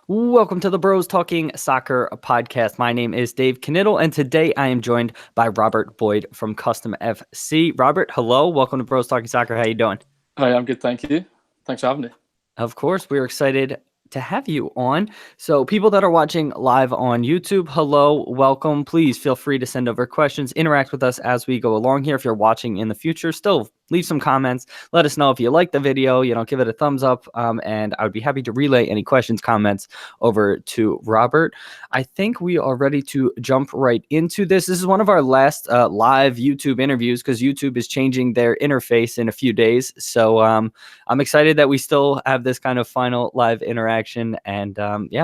Welcome to the Bros Talking Soccer podcast. My name is Dave Knittel, and today I am joined by Robert Boyd from Custom FC. Robert, hello. Welcome to Bros Talking Soccer. How you doing? Hi, I'm good, thank you. Thanks for having me. Of course, we're excited to have you on. So people that are watching live on YouTube, hello, welcome. Please feel free to send over questions, interact with us as we go along here. If you're watching in the future, still leave some comments. Let us know if you like the video, give it a thumbs up. And I would be happy to relay any questions, comments over to Robert. I think we are ready to jump right into this. This is one of our last live YouTube interviews because YouTube is changing their interface in a few days. So I'm excited that we still have this kind of final live interaction. And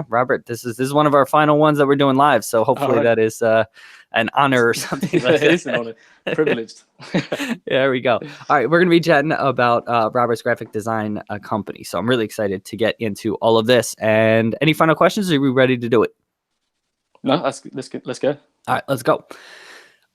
Robert, this is one of our final ones that we're doing live. So hopefully that is an honor or something. Yeah, it is an honor. Privileged. There we go. All right, we're going to be chatting about Robert's graphic design company. So I'm really excited to get into all of this. And any final questions? Are we ready to do it? No, let's go. All right, let's go.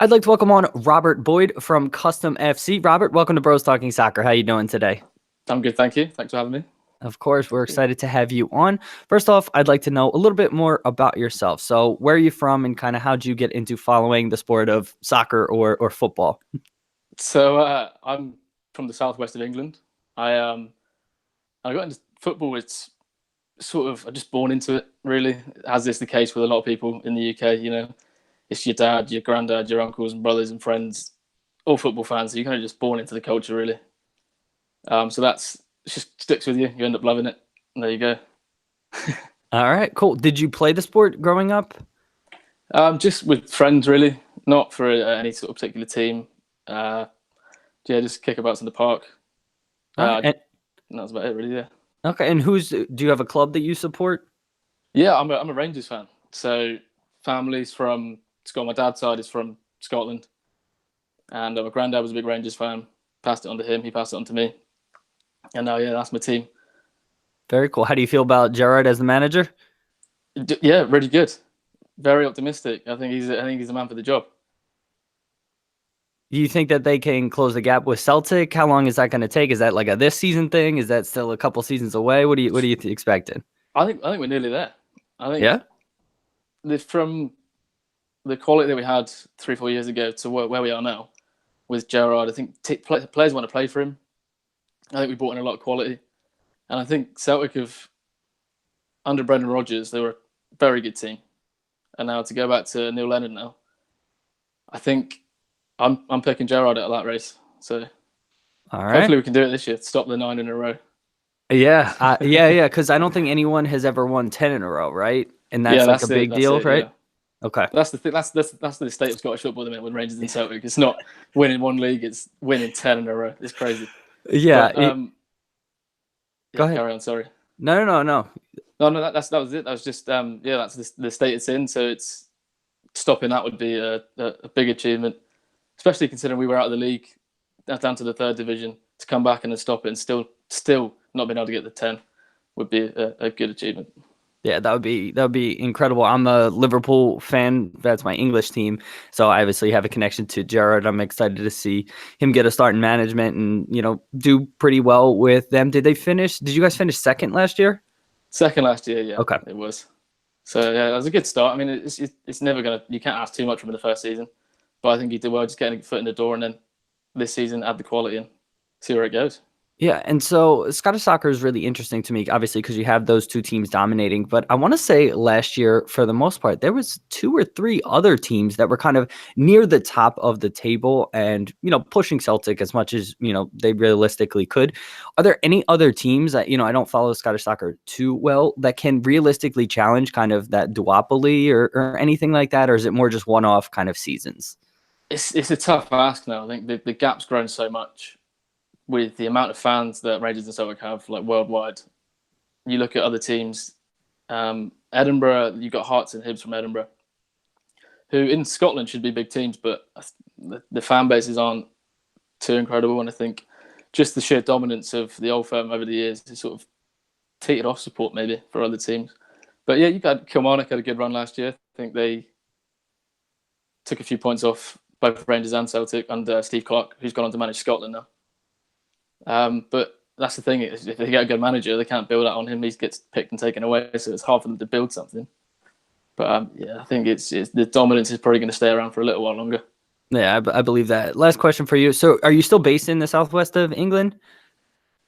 I'd like to welcome on Robert Boyd from Custom FC. Robert, welcome to Bros Talking Soccer. How you doing today? I'm good, thank you. Thanks for having me. Of course, we're excited to have you on. First off, I'd like to know a little bit more about yourself. So where are you from and kind of how'd you get into following the sport of soccer or football? So I'm from the southwest of England. I got into football. It's sort of, I'm just born into it, really, as is the case with a lot of people in the UK. It's your dad, your granddad, your uncles and brothers and friends, all football fans. So you're kind of just born into the culture, really. So it just sticks with you. You end up loving it. And there you go. All right, cool. Did you play the sport growing up? Just with friends, really, not for any sort of particular team. Just kick about in the park. And that's about it, really. Yeah. Okay, and do you have a club that you support? Yeah, I'm a Rangers fan. So family's from Scotland. My dad's side is from Scotland, and my granddad was a big Rangers fan. Passed it on to him. He passed it on to me, and now that's my team. Very cool. How do you feel about Gerrard as the manager? Yeah, really good. Very optimistic. I think he's the man for the job. Do you think that they can close the gap with Celtic? How long is that going to take? Is that like a this season thing? Is that still a couple seasons away? What are you expecting? I think we're nearly there. I think from the quality that we had 3-4 years ago to where we are now with Gerrard, I think players want to play for him. I think we brought in a lot of quality, and I think Celtic under Brendan Rodgers, they were a very good team, and now to go back to Neil Lennon now, I think I'm picking Gerrard out of that race. So all right, hopefully we can do it this year. Stop the 9 in a row. Yeah, because I don't think anyone has ever won 10 in a row, right? And that's a big deal, right? Yeah. Okay, that's the thing. That's the state of Scottish football at the minute with Rangers and Celtic. It's not winning one league; it's winning 10 in a row. It's crazy. Yeah. Go ahead. Carry on. Sorry. No. No. That was it. That was just that's the state it's in. So it's stopping that would be a big achievement, especially considering we were out of the league, down to the 3rd division. To come back and then stop it and still not being able to get the 10 would be a good achievement. Yeah, that would be incredible. I'm a Liverpool fan. That's my English team. So I obviously have a connection to Gerrard. I'm excited to see him get a start in management and, do pretty well with them. Did you guys finish second last year? Second last year, yeah. Okay. It was. So, yeah, that was a good start. I mean, it's never you can't ask too much from the first season. But I think he did well just getting a foot in the door and then this season add the quality and see where it goes. Yeah, and so Scottish soccer is really interesting to me, obviously, because you have those two teams dominating. But I want to say last year, for the most part, there was 2 or 3 other teams that were kind of near the top of the table and, pushing Celtic as much as, they realistically could. Are there any other teams that, I don't follow Scottish soccer too well, that can realistically challenge kind of that duopoly or anything like that? Or is it more just one-off kind of seasons? It's a tough ask now. I think the gap's grown so much with the amount of fans that Rangers and Celtic have, like worldwide. You look at other teams, Edinburgh, you've got Hearts and Hibs from Edinburgh, who in Scotland should be big teams, but the fan bases aren't too incredible. And I think just the sheer dominance of the Old Firm over the years has sort of teetered off support maybe for other teams. But yeah, you got Kilmarnock had a good run last year. I think they took a few points off both Rangers and Celtic under Steve Clarke, who's gone on to manage Scotland now. But that's the thing. Is if they get a good manager, they can't build that on him. He gets picked and taken away, so it's hard for them to build something. But yeah, I think it's the dominance is probably going to stay around for a little while longer. Yeah, I believe that. Last question for you. So, are you still based in the southwest of England?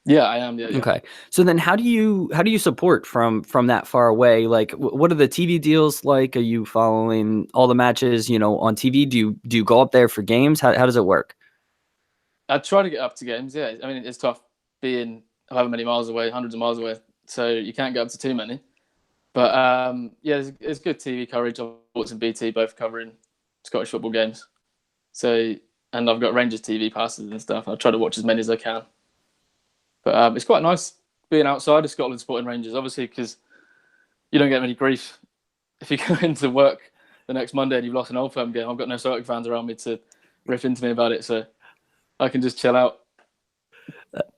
Yeah, I am. Yeah. Okay. So then how do you support from that far away? Like what are the TV deals like? Are you following all the matches, on TV? Do you go up there for games? How does it work? I try to get up to games. Yeah, I mean it's tough being however many miles away, hundreds of miles away, so you can't get up to too many. But yeah, it's good TV coverage. I've watched BT both covering Scottish football games. So and I've got Rangers TV passes and stuff. I try to watch as many as I can. But it's quite nice being outside of Scotland supporting Rangers, obviously, because you don't get many grief if you go into work the next Monday and you've lost an Old Firm game. I've got no Celtic fans around me to riff into me about it, so I can just chill out.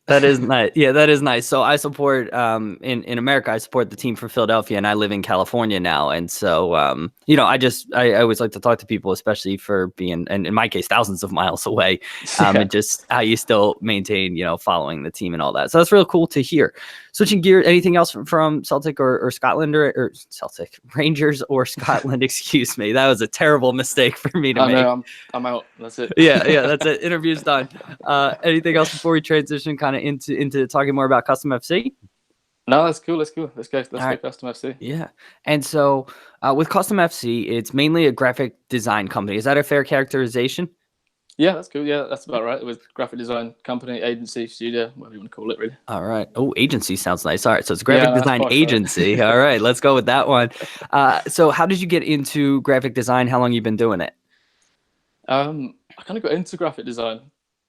That is nice. Yeah, that is nice. So I support in America, I support the team from Philadelphia, and I live in California now. And so I always like to talk to people, especially for being, and in my case, thousands of miles away. Yeah. And just how you still maintain, following the team and all that. So that's really cool to hear. Switching gear, anything else from Celtic or Scotland or Celtic Rangers or Scotland? Excuse me, that was a terrible mistake for me to make. No, I'm out. That's it. Yeah, that's it. Interview's done. Anything else before we transition kind of into talking more about Custom FC? No, that's cool. Let's go. Let's go Right. Custom FC. Yeah. And so with Custom FC, it's mainly a graphic design company. Is that a fair characterization? Yeah, that's cool. Yeah, that's about right. It was graphic design company, agency, studio, whatever you want to call it, really. All right. Oh, agency sounds nice. All right. So it's a graphic design posh, agency. right? All right. Let's go with that one. So how did you get into graphic design? How long you been doing it? I kind of got into graphic design.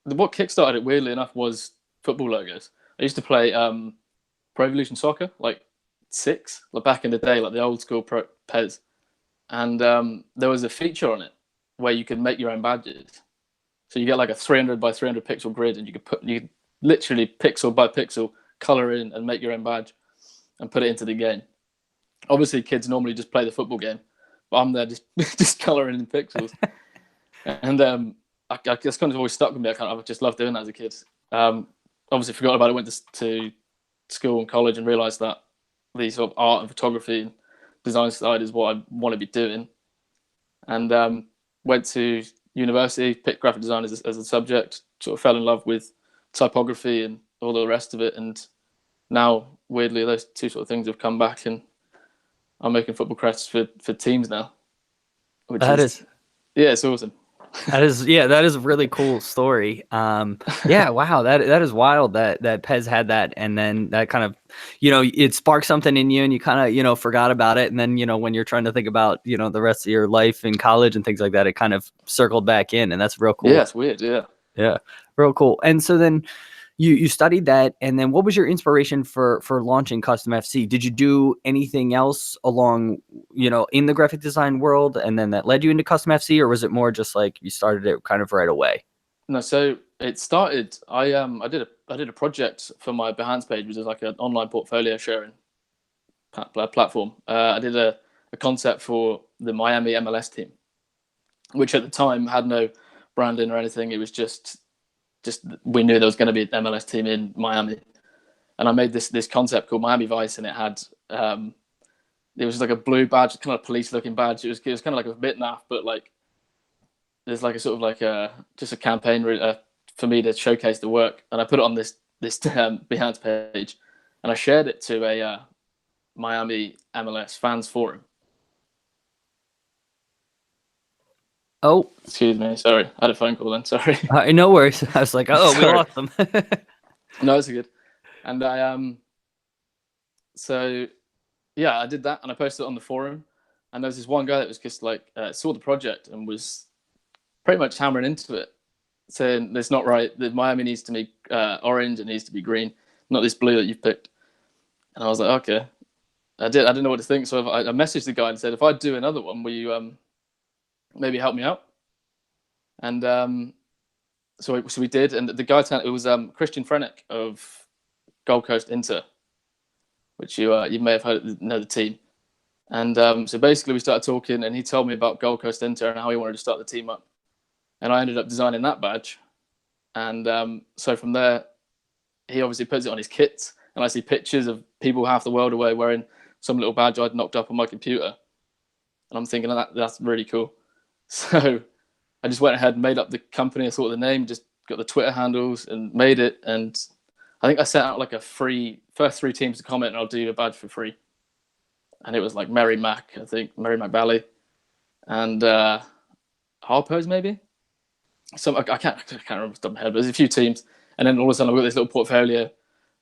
What kickstarted it, weirdly enough, was football logos. I used to play Pro Evolution Soccer, like 6, like back in the day, like the old school Pro PES. And there was a feature on it where you could make your own badges. So you get like a 300 by 300 pixel grid, and you could literally pixel by pixel color in and make your own badge and put it into the game. Obviously, kids normally just play the football game, but I'm there just coloring in pixels. And I just kind of always stuck with me. I just loved doing that as a kid. Obviously, forgot about it. Went to school and college and realised that the sort of art and photography and design side is what I want to be doing. And went to university, picked graphic design as a subject, sort of fell in love with typography and all the rest of it. And now, weirdly, those two sort of things have come back, and I'm making football crests for teams now. Yeah, it's awesome. That is a really cool story. Yeah, wow, that is wild that Pez had that, and then that kind of, it sparked something in you, and you kind of, forgot about it, and then, when you're trying to think about, the rest of your life in college and things like that, it kind of circled back in, and that's real cool. Yeah, it's weird. Yeah, real cool. And so then you studied that, and then what was your inspiration for launching Custom FC? Did you do anything else along, in the graphic design world, and then that led you into Custom FC, or was it more just like you started it kind of right away? No, so it started. I did a project for my Behance page, which is like an online portfolio sharing platform. I did a concept for the Miami MLS team, which at the time had no branding or anything. It was just we knew there was going to be an MLS team in Miami, and I made this concept called Miami Vice, and it had it was like a blue badge, kind of police looking badge. It was kind of like a bit naff, but like there's like a sort of like just a campaign for me to showcase the work, and I put it on this Behance page, and I shared it to a Miami MLS fans forum. Oh, excuse me. Sorry, I had a phone call then. Sorry. No worries. I was like, oh, we lost them. No, it's good. And so yeah, I did that, and I posted it on the forum. And there was this one guy that was just like saw the project and was pretty much hammering into it, saying it's not right. The Miami needs to be orange. It needs to be green, not this blue that you've picked. And I was like, okay. I didn't know what to think, so I messaged the guy and said, if I do another one, will you maybe help me out? And so we did, and the guy it was Christian Frenick of Gold Coast Inter, which you may have know the team. And so basically we started talking, and he told me about Gold Coast Inter and how he wanted to start the team up, and I ended up designing that badge. And so from there, he obviously puts it on his kits, and I see pictures of people half the world away wearing some little badge I'd knocked up on my computer, and I'm thinking that's really cool. So I just went ahead and made up the company. I thought of the name, just got the Twitter handles and made it. And I think I sent out like a free first 3 teams to comment, and I'll do a badge for free. And it was like Mary Mac, I think Mary Mac Valley, and Harpo's maybe. So I can't remember off the top of my head, but there's a few teams. And then all of a sudden I've got this little portfolio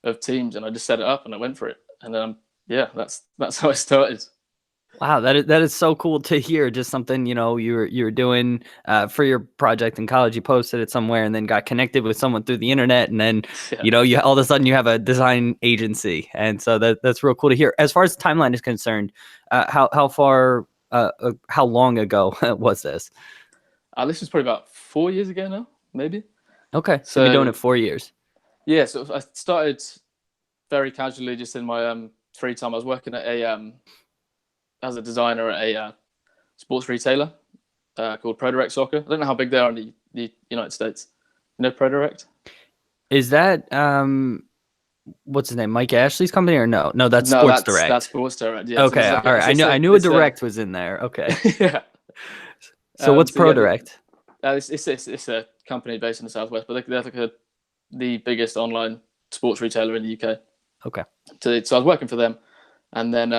of teams, and I just set it up and I went for it. And yeah, that's how it started. Wow, that is so cool to hear. Just something, you were doing for your project in college. You posted it somewhere, and then got connected with someone through the internet, and then Yeah. you all of a sudden you have a design agency, and so that's real cool to hear. As far as the timeline is concerned, how long ago was this? This was probably about 4 years ago now, maybe. Okay, so you've been doing So it 4 years. yeah, so I started very casually, just in my free time. I was working at as a designer at a sports retailer called ProDirect Soccer. I don't know how big they are in the United States. You know ProDirect? Is that what's his name? Mike Ashley's company, or no? No, that's No, Sports that's Direct. Sports Direct. Yeah, so Okay, it's like all right. I knew a direct was in there. Okay. yeah. So what's So yeah, ProDirect? it's a company based in the Southwest, but they're like the biggest online sports retailer in the UK. Okay. So I was working for them, and then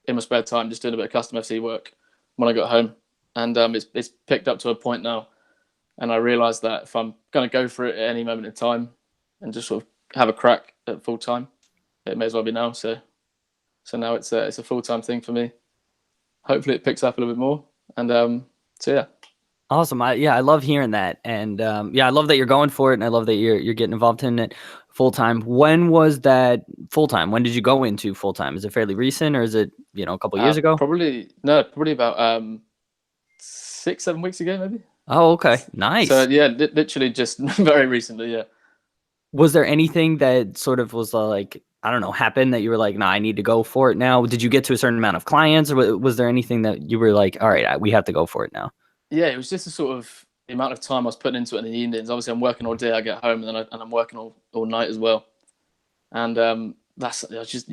in my spare time, just doing a bit of custom FC work when I got home, and it's picked up to a point now, and I realised that if I'm going to go for it at any moment in time, and just sort of have a crack at full time, it may as well be now. So now it's a full time thing for me. Hopefully, it picks up a little bit more, and so yeah. Awesome. I love hearing that. And I love that you're going for it, and I love that you're getting involved in it full time. When was that full time? When did you go into full time? Is it fairly recent, or is it, a couple years ago? Probably about 6-7 weeks ago, maybe. Oh, okay. So Nice. yeah, literally just very recently. Yeah. Was there anything that sort of was like, I don't know, happened that you were like, nah, I need to go for it now? Did you get to a certain amount of clients, or was there anything that you were like, all right, we have to go for it now? Yeah, it was just a sort of the amount of time I was putting into it in the evenings. Obviously, I'm working all day. I get home, and then I'm working all night as well. And you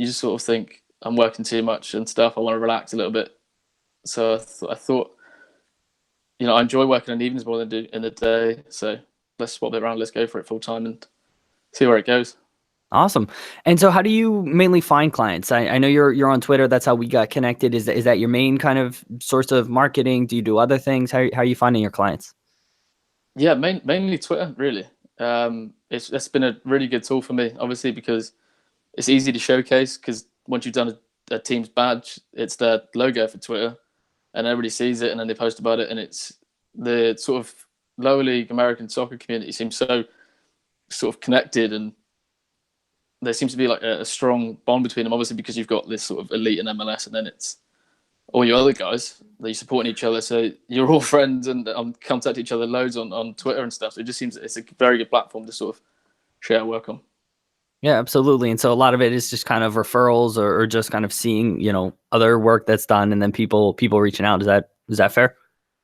just sort of think I'm working too much and stuff. I want to relax a little bit. So I thought, I enjoy working in the evenings more than I do in the day. So let's swap it around. Let's go for it full time and see where it goes. Awesome. And so how do you mainly find clients? I know you're on Twitter. That's how we got connected. Is that your main kind of source of marketing? Do you do other things? How are you finding your clients? Yeah, mainly Twitter, really. It's been a really good tool for me, obviously, because it's easy to showcase. Because once you've done a team's badge, it's their logo for Twitter, and everybody sees it, and then they post about it, and it's the sort of lower league American soccer community seems so sort of connected, and there seems to be like a strong bond between them. Obviously, because you've got this sort of elite in MLS, and then it's all your other guys that you're supporting each other. So you're all friends and contact each other loads on Twitter and stuff. So it just seems it's a very good platform to sort of share work on. Yeah, absolutely. And so a lot of it is just kind of referrals, or just kind of seeing, other work that's done, and then people reaching out. Is that fair?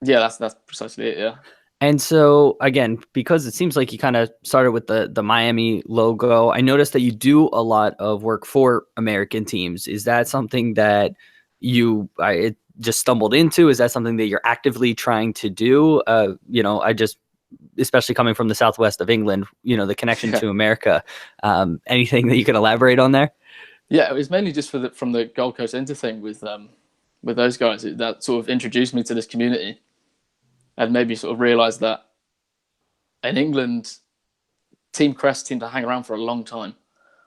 Yeah, that's precisely it. Yeah. And so again, because it seems like you kind of started with the Miami logo, I noticed that you do a lot of work for American teams. Is that something that it just stumbled into? Is that something that you're actively trying to do? I just, especially coming from the southwest of England, the connection Yeah. to America. Anything that you can elaborate on there? Yeah, it was mainly just from the Gold Coast Inter thing with those guys that sort of introduced me to this community and made me sort of realize that in England, team crests seem to hang around for a long time,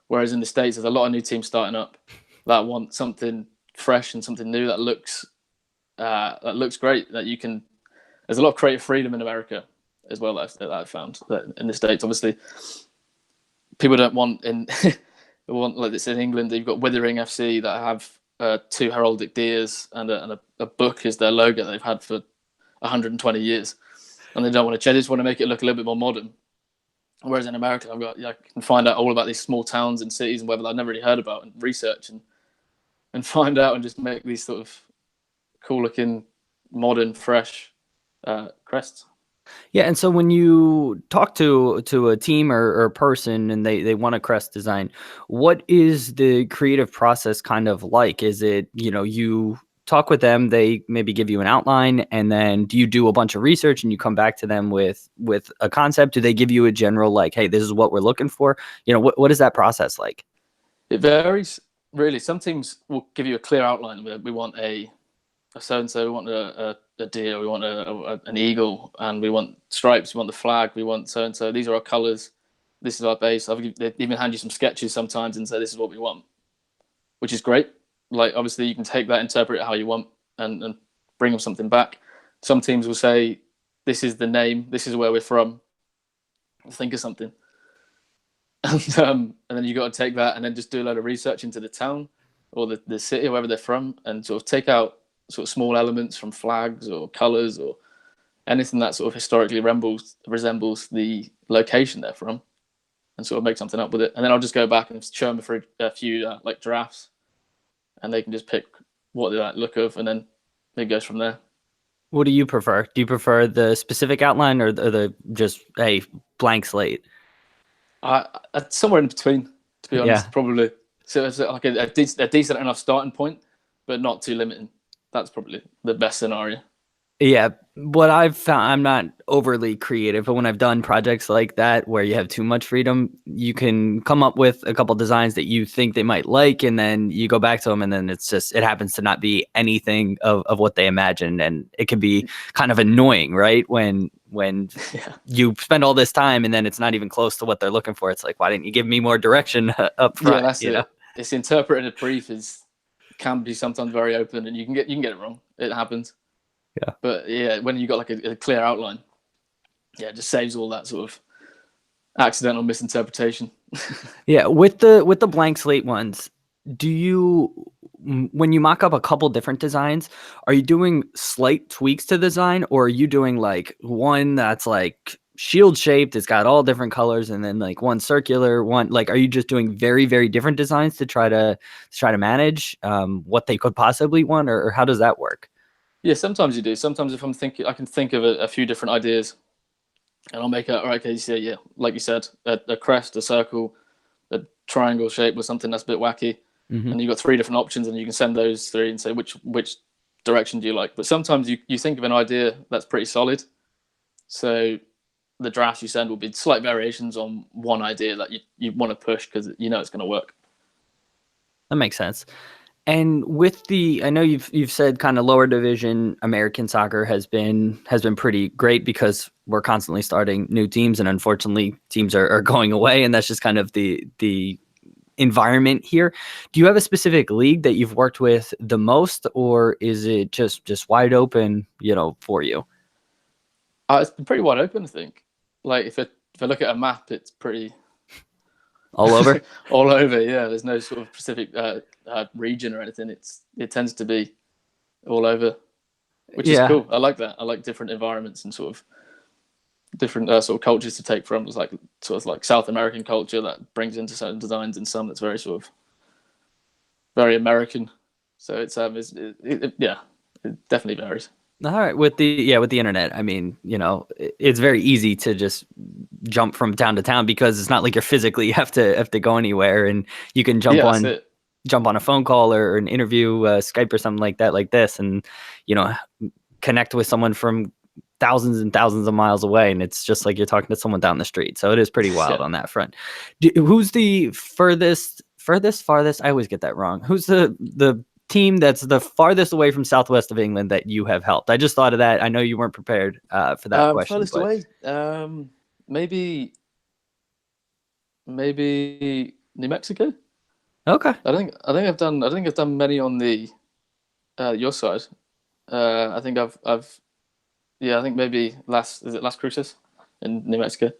whereas in the States, there's a lot of new teams starting up that want something fresh and something new that looks great. That you can. There's a lot of creative freedom in America as well that I've found. That in the States, obviously, people don't want they want like this in England. You've got Withering FC that have 2 heraldic deers and a book is their logo they've had for 120 years, and they don't want to change. They just want to make it look a little bit more modern. Whereas in America, I can find out all about these small towns and cities and whatever I've never really heard about, and research and find out and just make these sort of cool looking, modern, fresh crests. Yeah, and so when you talk to a team or a person and they want a crest design, what is the creative process kind of like? Is it, you talk with them, they maybe give you an outline, and then do you do a bunch of research and you come back to them with a concept? Do they give you a general like, hey, this is what we're looking for? What is that process like? It varies really. Some teams will give you a clear outline. We want a so and so. We want a deer. We want an eagle, and we want stripes. We want the flag. We want so and so. These are our colors. This is our base. They even hand you some sketches sometimes and say this is what we want, which is great. Like obviously you can take that, interpret it how you want, and bring them something back. Some teams will say this is the name. This is where we're from. Think of something. And then you got to take that and then just do a load of research into the town or the city, wherever they're from, and sort of take out sort of small elements from flags or colors or anything that sort of historically resembles the location they're from, and sort of make something up with it. And then I'll just go back and show them for a few like drafts, and they can just pick what they like look of, and then it goes from there. What do you prefer? Do you prefer the specific outline or the just a blank slate? Somewhere in between, to be Yeah. honest, probably. So it's like a decent enough starting point, but not too limiting. That's probably the best scenario. Yeah, what I've found, I'm not overly creative, but when I've done projects like that where you have too much freedom, you can come up with a couple designs that you think they might like, and then you go back to them, and then it happens to not be anything of what they imagined, and it can be kind of annoying, right? When Yeah, you spend all this time and then it's not even close to what they're looking for. It's like, why didn't you give me more direction up yeah, front? that's it. It's interpreting a brief is can be sometimes very open, and you can get it wrong. It happens. Yeah. But yeah, when you got like a clear outline, yeah, it just saves all that sort of accidental misinterpretation. Yeah, with the blank slate ones, do you when you mock up a couple different designs, are you doing slight tweaks to the design, or are you doing like one that's like shield shaped, it's got all different colors, and then like one circular one? Like, are you just doing very, very different designs to try to manage what they could possibly want, or how does that work? Yeah, sometimes you do. Sometimes if I'm thinking, I can think of a few different ideas, and I'll make a all right. Okay, so yeah, like you said, a crest, a circle, a triangle shape with something that's a bit wacky, Hmm. and you've got three different options, and you can send those three and say which direction do you like. But sometimes you think of an idea that's pretty solid, so the draft you send will be slight variations on one idea that you want to push because you know it's going to work. That makes sense. And I know you've said kind of lower division American soccer has been pretty great because we're constantly starting new teams, and unfortunately teams are going away, and that's just kind of the environment here. Do you have a specific league that you've worked with the most, or is it just wide open, for you It's been pretty wide open, I think. Like if I look at a map, it's pretty all over? all over. Yeah, there's no sort of specific region or anything. It tends to be all over, which is Yeah. cool. I like that. I like different environments and sort of different sort of cultures to take from. It's like sort of like South American culture that brings into certain designs, and some that's very sort of very American. So yeah, it definitely varies. All right, with the internet, I mean, it's very easy to just jump from town to town because it's not like you're physically have to go anywhere, and you can jump Yeah, that's on it. jump on a phone call or an interview, Skype or something like that, like this, and you know, connect with someone from thousands and thousands of miles away, and it's just like you're talking to someone down the street. So it is pretty wild Yeah. on that front. Who's the farthest? I always get that wrong. Who's the team that's the farthest away from southwest of England that you have helped? I just thought of that. I know you weren't prepared for that question, Furthest but away. Maybe New Mexico. okay, I think I've done many on the your side. I think I've yeah, I think maybe Las Cruces in New Mexico.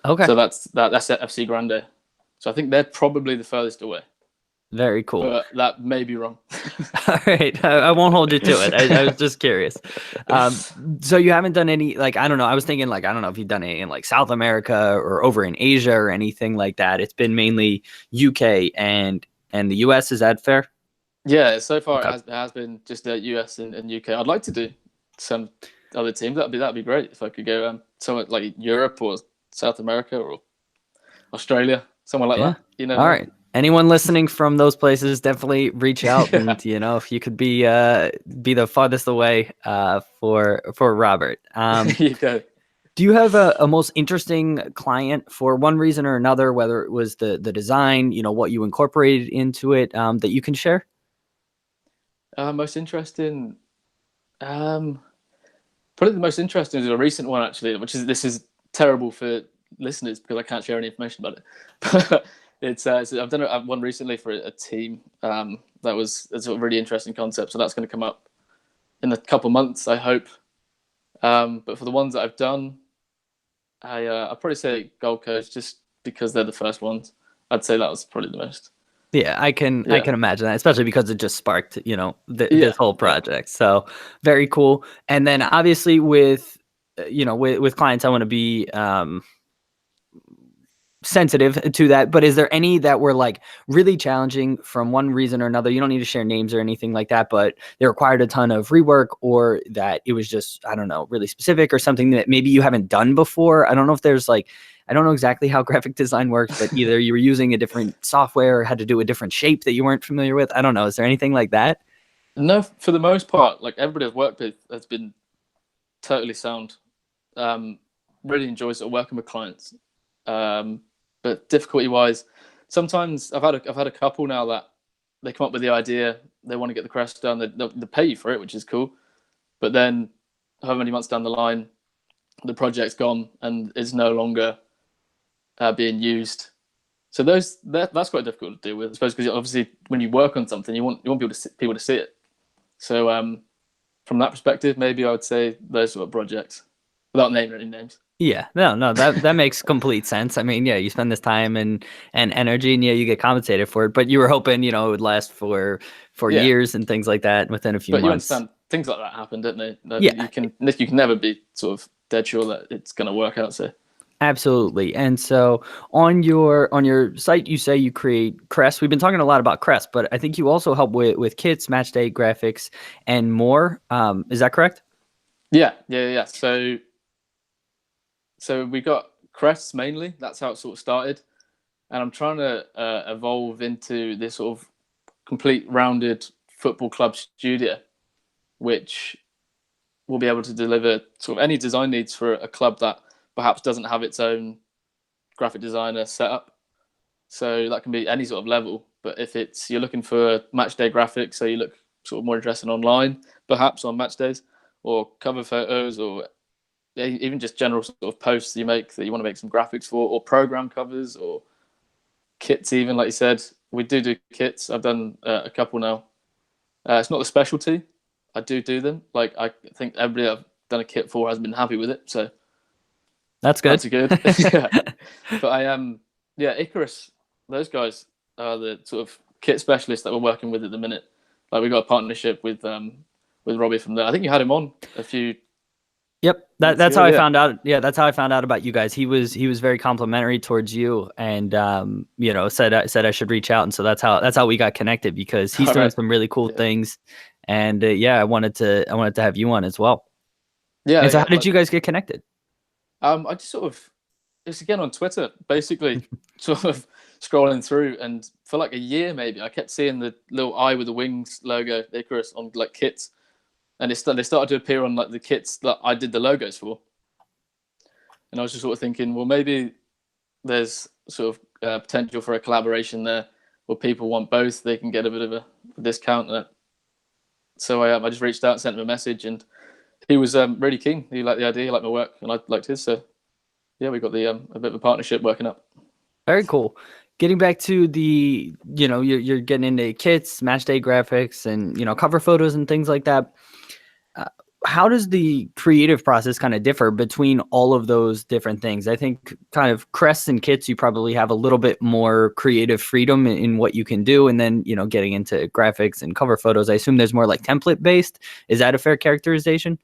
okay, So that's at FC Grande. So I think they're probably the furthest away, very cool. but that may be wrong. All right, I won't hold you to it. I was just curious. So you haven't done any, like, I don't know. I was thinking, like, I don't know if you've done any in like South America or over in Asia or anything like that. It's been mainly UK and the US. Is that fair? Yeah, so far Okay. it has been just the US and UK. I'd like to do some other teams. That'd be great if I could go somewhere like Europe or South America or Australia, somewhere like Yeah. that. You never All know. right. Anyone listening from those places, definitely reach out, Yeah, and if you could be the farthest away for Robert. you go. Do you have a most interesting client for one reason or another, whether it was the design, what you incorporated into it, that you can share? Most interesting. Um, Probably the most interesting is a recent one actually, which is this is terrible for listeners because I can't share any information about it. But I've done one recently for a team that was a sort of really interesting concept. So that's going to come up in a couple months, I hope. But for the ones that I've done, I'd probably say Gold Coast just because they're the first ones. I'd say that was probably the most. Yeah, I Yeah, can imagine that, especially because it just sparked, yeah, this whole yeah. project. So very cool. And then obviously with, with clients, I want to be sensitive to that. But is there any that were like really challenging from one reason or another? You don't need to share names or anything like that, but they required a ton of rework, or that it was just, I don't know, really specific, or something that maybe you haven't done before. I don't know if there's like, I don't know exactly how graphic design works, but either you were using a different software or had to do a different shape that you weren't familiar with. I don't know. Is there anything like that? No, for the most part, like everybody I've worked with has been totally sound. Um, really enjoy sort of working with clients. But difficulty wise, sometimes I've had a couple now that they come up with the idea, they want to get the crest done, they pay you for it, which is cool. But then, however many months down the line, the project's gone and is no longer being used. So that's quite difficult to deal with, I suppose, because obviously when you work on something, you want people to see it. So from that perspective, maybe I would say those sort of projects, without naming any names. Yeah, no, that makes complete sense. I mean, yeah, you spend this time and energy, and yeah, you get compensated for it. But you were hoping, it would last for Yeah, years and things like that within a few but you months. understand things like that happen, don't they? That Yeah, you can never be sort of dead sure that it's going to work out. So absolutely. And so on your site, you say you create crests. We've been talking a lot about crests, but I think you also help with kits, match day graphics, and more. Is that correct? yeah. So we got crests mainly. That's how it sort of started, and I'm trying to evolve into this sort of complete rounded football club studio, which will be able to deliver sort of any design needs for a club that perhaps doesn't have its own graphic designer set up. So that can be any sort of level. But if it's you're looking for match day graphics, so you look sort of more interesting online, perhaps on match days, or cover photos, or even just general sort of posts you make that you want to make some graphics for, or program covers, or kits, even like you said, we do kits. I've done a couple now. It's not the specialty. I do them. Like I think everybody I've done a kit for has been happy with it, so That's good. that's good. Yeah, but I am yeah Icarus. Those guys are the sort of kit specialists that we're working with at the minute. Like we got a partnership with Robbie from there. I think you had him on a few Yep. months That's ago. how I Yeah. found out. Yeah, that's how I found out about you guys. He was very complimentary towards you, and said I should reach out, and so that's how we got connected, because he's All doing right. some really cool Yeah. things, and yeah, I wanted to have you on as well. Yeah. And so how Yeah. did you guys get connected? I just sort of it's again on Twitter, basically, sort of scrolling through, and for like a year maybe, I kept seeing the little eye with the wings logo, Icarus, on like kits, and they started to appear on like the kits that I did the logos for, and I was just sort of thinking, well, maybe there's sort of potential for a collaboration there, where people want both, they can get a bit of a discount. So I just reached out, sent him a message, and he was really keen. He liked the idea, he liked my work, and I liked his. So yeah, we got the a bit of a partnership working up. Very cool. Getting back to the, you're getting into kits, match day graphics, and cover photos and things like that. Uh, how does the creative process kind of differ between all of those different things? I think kind of crests and kits, you probably have a little bit more creative freedom in what you can do. And then, getting into graphics and cover photos, I assume there's more like template based. Is that a fair characterization?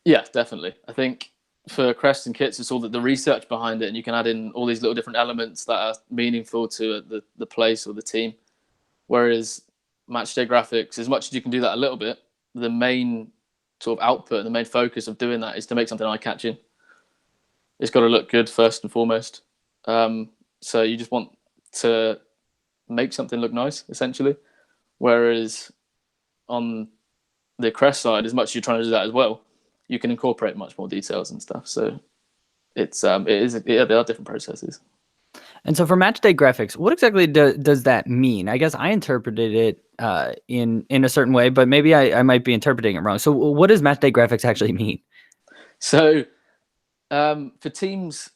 Yeah, definitely. I think for crests and kits, it's all the research behind it, and you can add in all these little different elements that are meaningful to the place or the team. Whereas matchday graphics, as much as you can do that a little bit, the main sort of output and the main focus of doing that is to make something eye-catching. It's got to look good first and foremost. So you just want to make something look nice, essentially. Whereas on the crest side, as much as you're trying to do that as well, you can incorporate much more details and stuff. So there are different processes. And so for match day graphics, what exactly does that mean? I guess I interpreted it in a certain way, but maybe I might be interpreting it wrong. So what does match day graphics actually mean? So for teams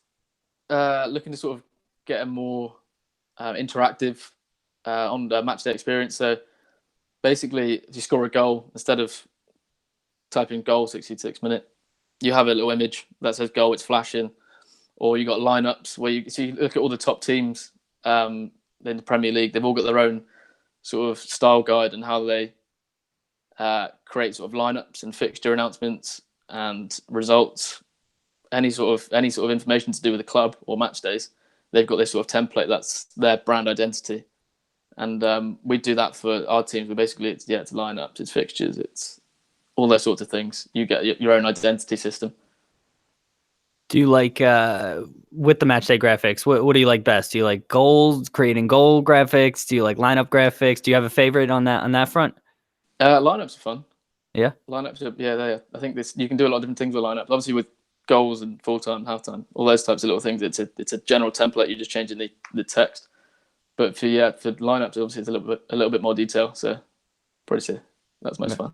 looking to sort of get a more interactive on the match day experience, so basically if you score a goal, instead of typing goal 66 minute, you have a little image that says goal, it's flashing. Or you got lineups where you look at all the top teams in the Premier League. They've all got their own sort of style guide and how they create sort of lineups and fixture announcements and results. Any sort of information to do with the club or match days, they've got this sort of template that's their brand identity. And we do that for our teams. We basically it's lineups, it's fixtures, it's all those sorts of things. You get your own identity system. Do you like with the match day graphics? What do you like best? Do you like goals, creating goal graphics? Do you like lineup graphics? Do you have a favorite on that front? Lineups are fun. Yeah, Lineups are I think you can do a lot of different things with lineups. Obviously, with goals and full time, half time, all those types of little things. It's a general template. You're just changing the text. But for lineups, obviously, it's a little bit more detail. So probably say that's most fun.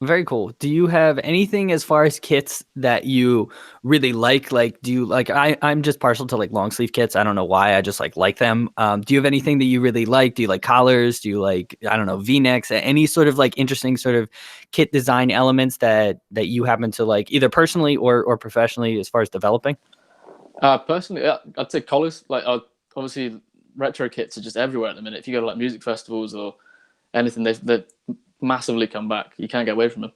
very cool. Do you have anything as far as kits that you really like? Like, do you like? I'm just partial to like long sleeve kits. I don't know why. I just like them. Do you have anything that you really like? Do you like collars? Do you like, I don't know, V-necks? Any sort of like interesting sort of kit design elements that you happen to like, either personally or professionally, as far as developing? Personally, I'd say collars. Like, obviously, retro kits are just everywhere at the minute. If you go to like music festivals or anything, they've massively come back. You can't get away from them,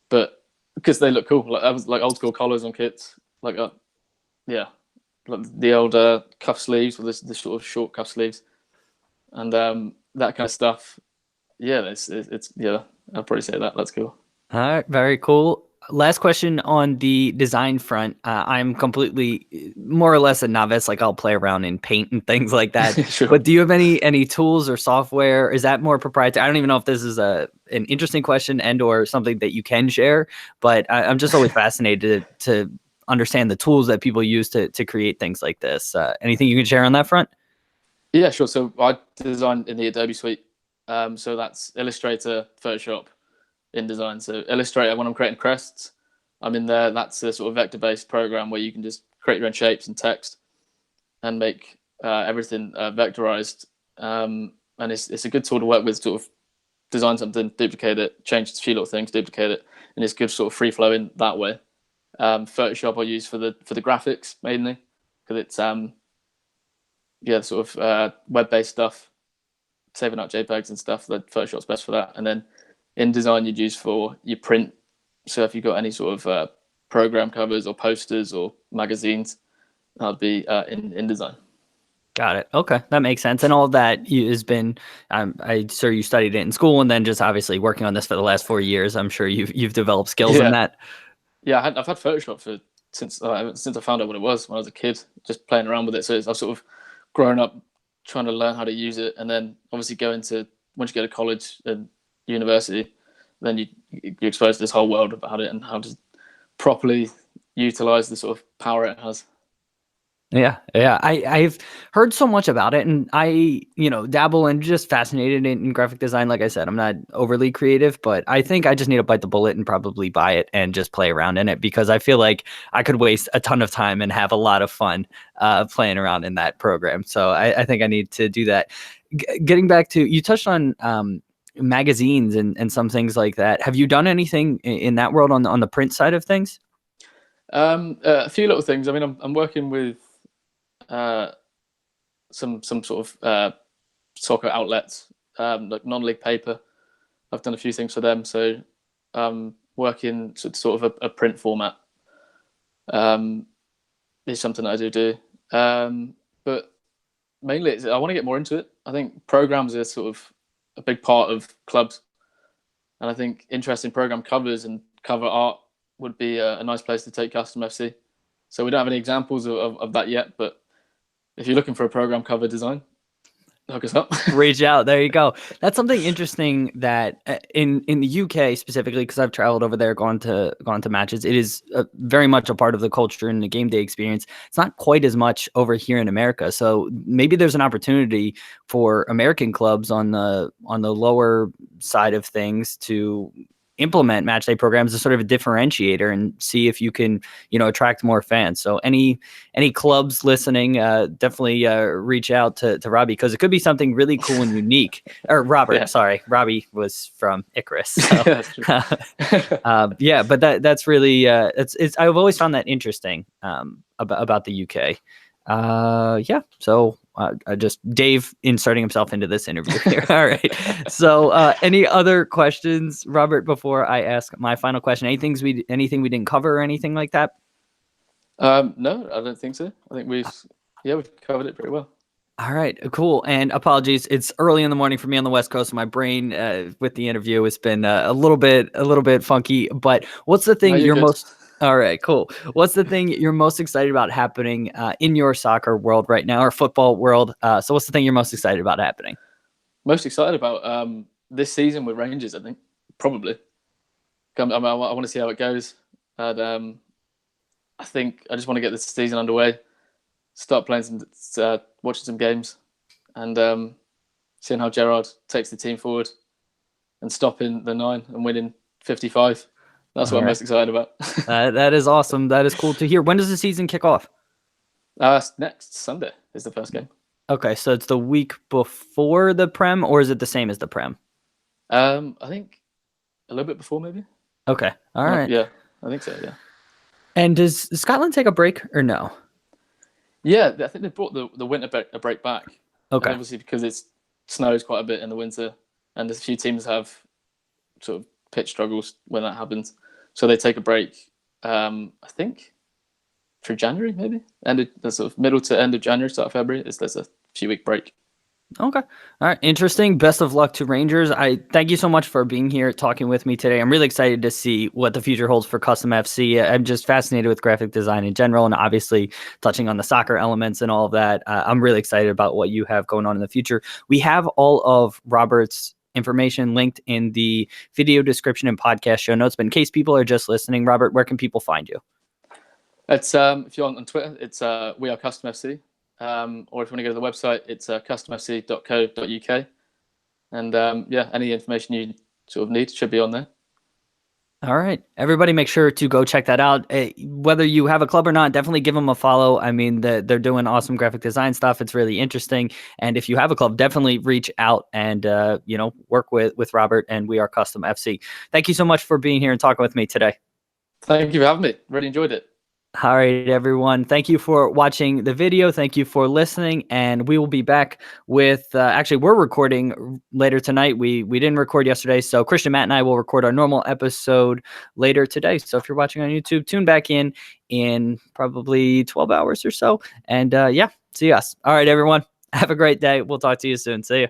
but because they look cool. Like, I was like old school collars on kits, like like the old cuff sleeves with the sort of short cuff sleeves, and that kind of stuff. Yeah, it's I'll probably say that's cool. All right, very cool. Last question on the design front. I'm completely, more or less a novice. Like, I'll play around in Paint and things like that. Sure. But do you have any tools or software? Is that more proprietary? I don't even know if this is an interesting question or something that you can share. But I'm just always fascinated to understand the tools that people use to create things like this. Anything you can share on that front? Yeah, sure. So I designed in the Adobe suite. So that's Illustrator, Photoshop, InDesign. So Illustrator, when I'm creating crests, I'm in there. That's a sort of vector-based program where you can just create your own shapes and text and make everything vectorized. And it's a good tool to work with, sort of design something, duplicate it, change a few little things, duplicate it, and it's good sort of free flowing that way. Photoshop I use for the graphics mainly, because it's sort of web-based stuff, saving up JPEGs and stuff. That Photoshop's best for that. And then InDesign you'd use for your print. So if you've got any sort of program covers or posters or magazines, that'd be in InDesign. Got it. Okay, that makes sense. And all of that has been, I sure you studied it in school, and then just obviously working on this for the last 4 years. I'm sure you've developed skills in that. Yeah, I've had Photoshop since I found out what it was when I was a kid, just playing around with it. So I've sort of grown up trying to learn how to use it, and then obviously once you go to college and university, then you're exposed to this whole world about it and how to properly utilize the sort of power it has. Yeah. I've heard so much about it, and I, dabble and just fascinated in graphic design. Like I said, I'm not overly creative, but I think I just need to bite the bullet and probably buy it and just play around in it, because I feel like I could waste a ton of time and have a lot of fun playing around in that program. So I think I need to do that. Getting back to, you touched on magazines and some things like that. Have you done anything in that world on the print side of things? A few little things. I mean, I'm working with some sort of soccer outlets, like non-league paper. I've done a few things for them, so working sort of a print format is something that I do. But mainly, I want to get more into it. I think programs are sort of a big part of clubs, and I think interesting program covers and cover art would be a nice place to take custom FC. So we don't have any examples of that yet, but if you're looking for a program cover design, hook us up. Reach out. There you go. That's something interesting that in the UK specifically, because I've traveled over there, gone to matches. It is very much a part of the culture and the game day experience. It's not quite as much over here in America. So maybe there's an opportunity for American clubs on the lower side of things to implement match day programs as sort of a differentiator and see if you can, attract more fans. So any clubs listening, definitely reach out to Robbie, because it could be something really cool and unique. Or Robert, Yeah. Sorry, Robbie was from Icarus. So. That's true. Yeah, but that's really it's I've always found that interesting about the UK. Yeah, so just Dave inserting himself into this interview here. All right. So any other questions, Robert, before I ask my final question? Anything we didn't cover or anything like that? No, I don't think so. I think we've covered it pretty well. All right, cool. And apologies, it's early in the morning for me on the West Coast. So my brain with the interview has been a little bit funky. But what's the thing you're most... All right, cool. What's the thing you're most excited about happening in your soccer world right now, or football world? So what's the thing you're most excited about happening? Most excited about this season with Rangers, I think, probably. I want to see how it goes. And I think I just want to get this season underway, start playing watching some games, and seeing how Gerrard takes the team forward and stopping the 9 and winning 55. That's what I'm most excited about. That is awesome. That is cool to hear. When does the season kick off? Next Sunday is the first game. Okay, so it's the week before the Prem, or is it the same as the Prem? I think a little bit before, maybe. Okay, all right. Yeah, I think so, yeah. And does Scotland take a break or no? Yeah, I think they brought the winter break back. Okay. And obviously, because it snows quite a bit in the winter, and a few teams have sort of pitch struggles when that happens. So they take a break, I think, through January, maybe? The sort of middle to end of January, start of February. There's a few-week break. Okay. All right. Interesting. Best of luck to Rangers. I thank you so much for being here, talking with me today. I'm really excited to see what the future holds for Custom FC. I'm just fascinated with graphic design in general, and obviously touching on the soccer elements and all of that. I'm really excited about what you have going on in the future. We have all of Robert's information linked in the video description and podcast show notes. But in case people are just listening, Robert, where can people find you? It's if you're on Twitter, it's We Are Custom FC. Or if you want to go to the website, it's customfc.co.uk. And any information you sort of need should be on there. All right. Everybody make sure to go check that out. Whether you have a club or not, definitely give them a follow. I mean, they're doing awesome graphic design stuff. It's really interesting. And if you have a club, definitely reach out and, work with Robert and We Are Custom FC. Thank you so much for being here and talking with me today. Thank you for having me. Really enjoyed it. All right, everyone. Thank you for watching the video. Thank you for listening. And we will be back with, actually, we're recording later tonight. We didn't record yesterday. So Christian, Matt, and I will record our normal episode later today. So if you're watching on YouTube, tune back in probably 12 hours or so. And see us. All right, everyone. Have a great day. We'll talk to you soon. See you.